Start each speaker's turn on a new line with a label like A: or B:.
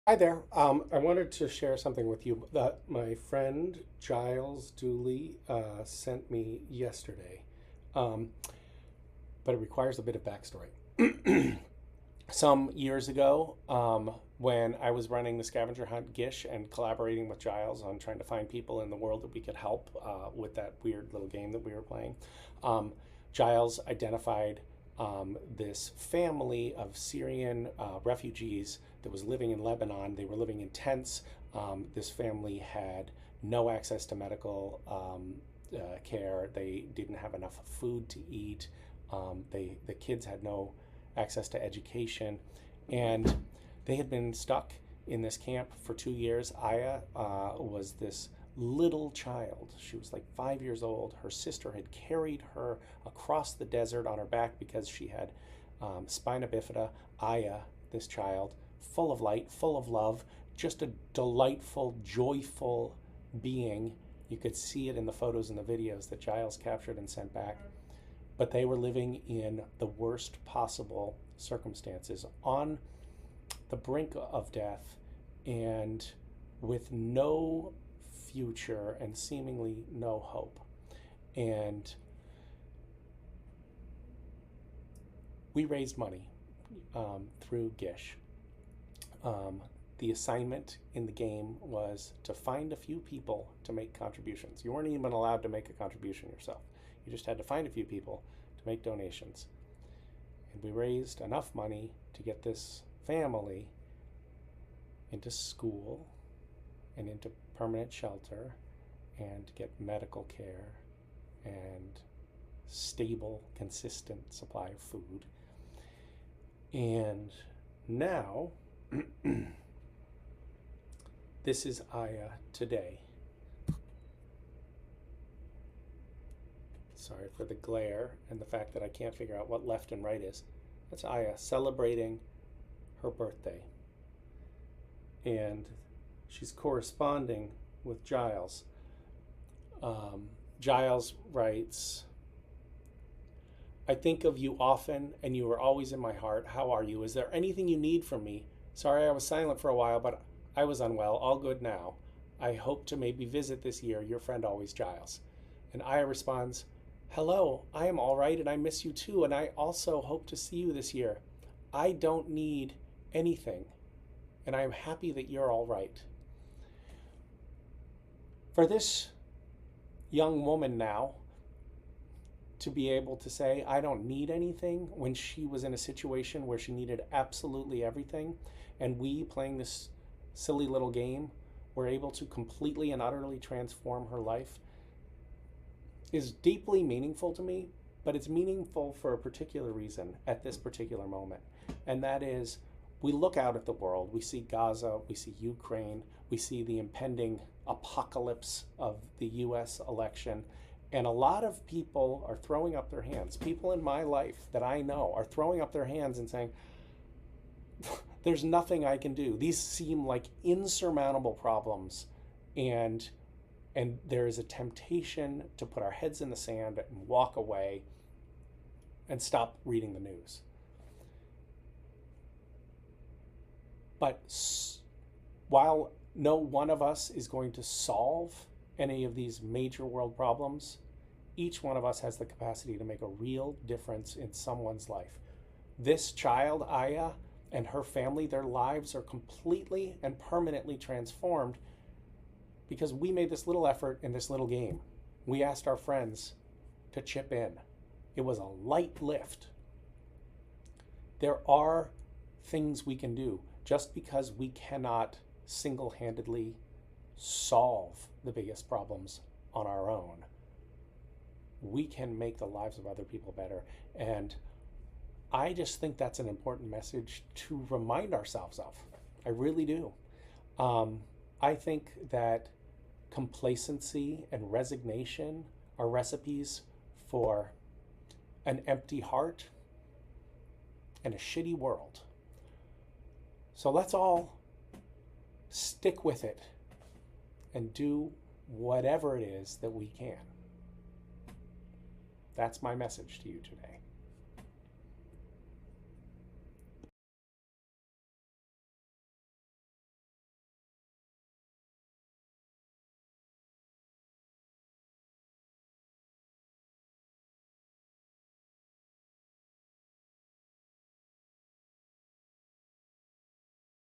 A: Hi there. I wanted to share something with you that my friend Giles Dooley sent me yesterday, um, but it requires a bit of backstory. Some years ago, when I was running the scavenger hunt Gish and collaborating with Giles on trying to find people in the world that we could help with that weird little game that we were playing, um, Giles identified this family of Syrian refugees that was living in Lebanon. They were living in tents. This family had no access to medical care. They didn't have enough food to eat. The kids had no access to education, and they had been stuck in this camp for 2 years. Aya was this little child. She was like 5 years old. Her sister had carried her across the desert on her back because she had spina bifida. Aya, this child, full of light, full of love, just a delightful, joyful being. You could see it in the photos and the videos that Giles captured and sent back. But they were living in the worst possible circumstances on the brink of death and with no future and seemingly no hope. And we raised money through Gish. The assignment in the game was to find a few people to make contributions. You weren't even allowed to make a contribution yourself. You just had to find a few people to make donations. And we raised enough money to get this family into school and into permanent shelter and get medical care and stable, consistent supply of food. And now, this is Aya today. Sorry for the glare and the fact that I can't figure out what left and right is. That's Aya celebrating her birthday. And she's corresponding with Giles. Giles writes, I think of you often, and you are always in my heart. How are you? Is there anything you need from me? Sorry I was silent for a while, but I was unwell. All good now. I hope to maybe visit this year. Your friend always, Giles. And Aya responds, hello, I am all right, and I miss you too, and I also hope to see you this year. I don't need anything, and I am happy that you're all right. For this young woman now to be able to say, I don't need anything, when she was in a situation where she needed absolutely everything, and we, playing this silly little game, were able to completely and utterly transform her life, is deeply meaningful to me, but it's meaningful for a particular reason at this particular moment. And that is, we look out at the world, we see Gaza, we see Ukraine, we see the impending apocalypse of the US election, and a lot of people are throwing up their hands. People in my life that I know are throwing up their hands and saying, there's nothing I can do. These seem like insurmountable problems, and there is a temptation to put our heads in the sand and walk away and stop reading the news. But while no one of us is going to solve any of these major world problems, each one of us has the capacity to make a real difference in someone's life. This child, Aya, and her family, their lives are completely and permanently transformed because we made this little effort in this little game. We asked our friends to chip in. It was a light lift. There are things we can do. Just because we cannot single-handedly solve the biggest problems on our own, we can make the lives of other people better. And I just think that's an important message to remind ourselves of. I really do. I think that complacency and resignation are recipes for an empty heart and a shitty world. So let's all stick with it and do whatever it is that we can. That's my message to you today.